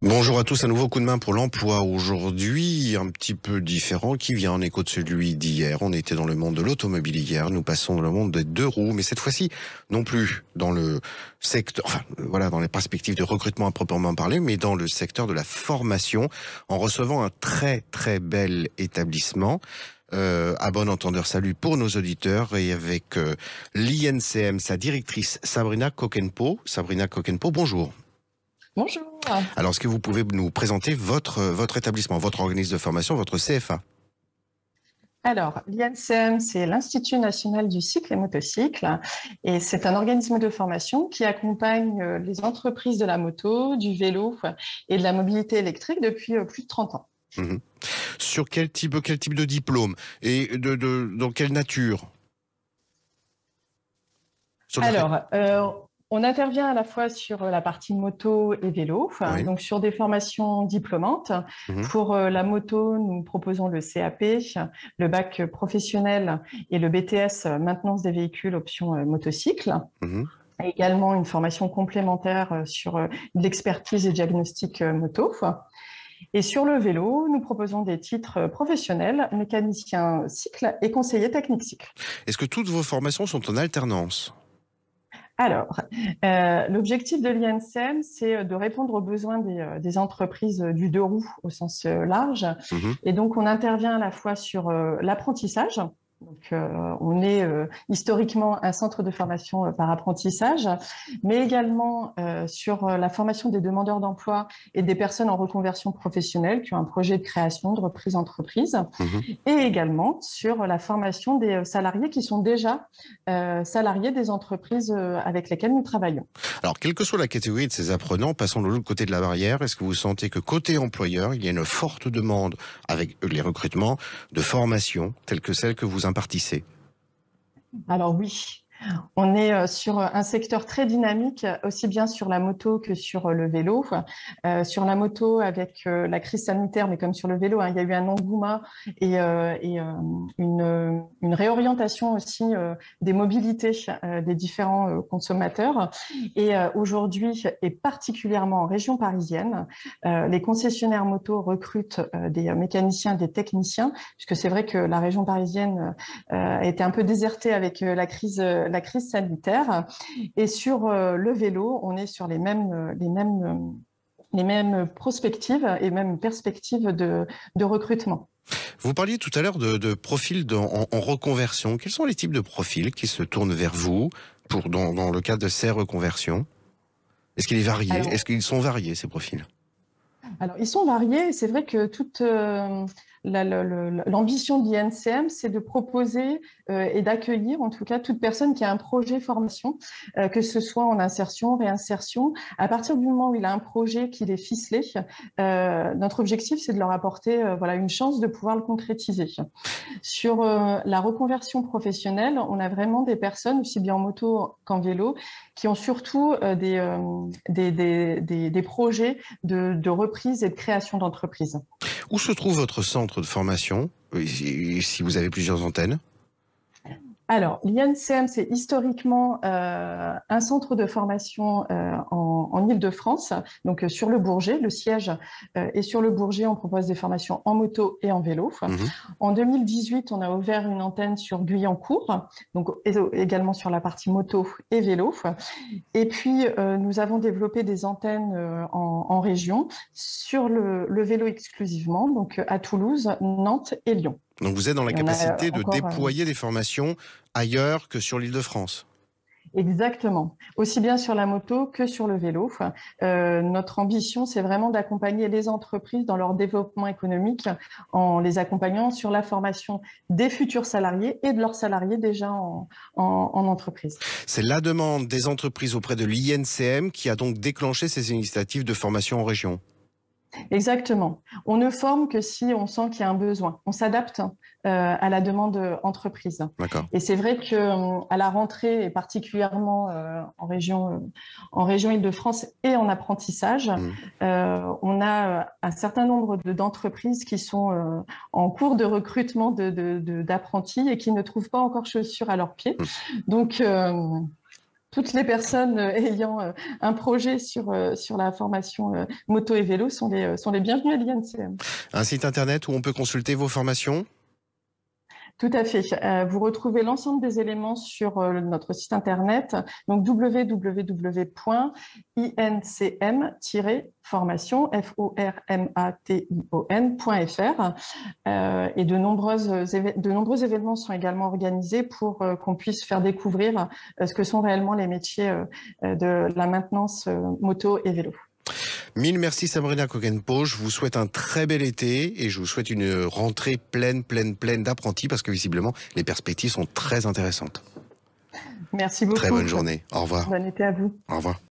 Bonjour à tous, un nouveau coup de main pour l'emploi aujourd'hui, un petit peu différent, qui vient en écho de celui d'hier. On était dans le monde de l'automobile hier, nous passons dans le monde des deux roues, mais cette fois-ci, non plus dans le secteur, dans les perspectives de recrutement à proprement parler, mais dans le secteur de la formation, en recevant un très très bel établissement. À bon entendeur, salut pour nos auditeurs et avec l'INCM, sa directrice Sabrina Kokenpo. Sabrina Kokenpo, bonjour. Bonjour. Alors, est-ce que vous pouvez nous présenter votre établissement, votre organisme de formation, votre CFA? Alors, l'INCM, c'est l'Institut national du cycle et motocycle, et c'est un organisme de formation qui accompagne les entreprises de la moto, du vélo et de la mobilité électrique depuis plus de 30 ans. Mmh. Sur quel type de diplôme et dans quelle nature? On intervient à la fois sur la partie moto et vélo, Oui. donc sur des formations diplômantes. Mmh. Pour la moto, nous proposons le CAP, le bac professionnel et le BTS maintenance des véhicules option motocycle. Mmh. Et également une formation complémentaire sur l'expertise et diagnostic moto. Et sur le vélo, nous proposons des titres professionnels, mécanicien cycle et conseiller technique cycle. Est-ce que toutes vos formations sont en alternance? Alors, l'objectif de l'INCM, c'est de répondre aux besoins des entreprises du deux roues au sens large. Mmh. Et donc, on intervient à la fois sur l'apprentissage. Donc, on est historiquement un centre de formation par apprentissage, mais également sur la formation des demandeurs d'emploi et des personnes en reconversion professionnelle qui ont un projet de création, de reprise d'entreprise, Mmh. et également sur la formation des salariés qui sont déjà salariés des entreprises avec lesquelles nous travaillons. Alors, quelle que soit la catégorie de ces apprenants, passons de l'autre côté de la barrière, est-ce que vous sentez que côté employeur, il y a une forte demande avec les recrutements de formation telles que celles que vous impartissez? Alors oui, on est sur un secteur très dynamique, aussi bien sur la moto que sur le vélo. Sur la moto, avec la crise sanitaire, mais comme sur le vélo, il y a eu un engouement et une réorientation aussi des mobilités des différents consommateurs. Et aujourd'hui, et particulièrement en région parisienne, les concessionnaires moto recrutent des mécaniciens, des techniciens, puisque c'est vrai que la région parisienne a été un peu désertée avec la crise sanitaire. Et sur le vélo, on est sur les mêmes prospectives et même perspectives de recrutement. Vous parliez tout à l'heure de profils en reconversion. Quels sont les types de profils qui se tournent vers vous dans le cadre de ces reconversions? Est-ce qu'il est varié? Est-ce qu'ils sont variés, ces profils? Alors, ils sont variés. C'est vrai que toute l'ambition de l'INCM, c'est de proposer et d'accueillir, en tout cas, toute personne qui a un projet formation, que ce soit en insertion, réinsertion. À partir du moment où il a un projet, qu'il est ficelé, notre objectif, c'est de leur apporter une chance de pouvoir le concrétiser. Sur la reconversion professionnelle, on a vraiment des personnes, aussi bien en moto qu'en vélo, qui ont surtout des projets de reprise et de création d'entreprises. Où se trouve votre centre de formation, si vous avez plusieurs antennes? Alors, l'INCM, c'est historiquement un centre de formation en Île-de-France, donc sur le Bourget. Le siège est sur le Bourget. On propose des formations en moto et en vélo. Mmh. En 2018, on a ouvert une antenne sur Guyancourt, donc également sur la partie moto et vélo. Et puis, nous avons développé des antennes en région sur le vélo exclusivement, donc à Toulouse, Nantes et Lyon. Donc vous êtes dans la capacité de encore, déployer des formations ailleurs que sur l'Île-de-France? Exactement. Aussi bien sur la moto que sur le vélo. Notre ambition, c'est vraiment d'accompagner les entreprises dans leur développement économique en les accompagnant sur la formation des futurs salariés et de leurs salariés déjà en entreprise. C'est la demande des entreprises auprès de l'INCM qui a donc déclenché ces initiatives de formation en région? Exactement. On ne forme que si on sent qu'il y a un besoin. On s'adapte à la demande entreprise. D'accord. Et c'est vrai que à la rentrée, et particulièrement en région Île-de-France et en apprentissage, on a un certain nombre d'entreprises qui sont en cours de recrutement d'apprentis et qui ne trouvent pas encore chaussures à leurs pieds. Donc toutes les personnes ayant un projet sur la formation moto et vélo sont les bienvenus à l'INCM. Un site internet où on peut consulter vos formations? Tout à fait. Vous retrouvez l'ensemble des éléments sur notre site internet, donc www.incm-formation.fr. Et de nombreux événements sont également organisés pour qu'on puisse faire découvrir ce que sont réellement les métiers de la maintenance moto et vélo. Mille merci Sabrina Coquenpo, je vous souhaite un très bel été et je vous souhaite une rentrée pleine d'apprentis parce que visiblement les perspectives sont très intéressantes. Merci beaucoup. Très bonne journée, au revoir. Bon été à vous. Au revoir.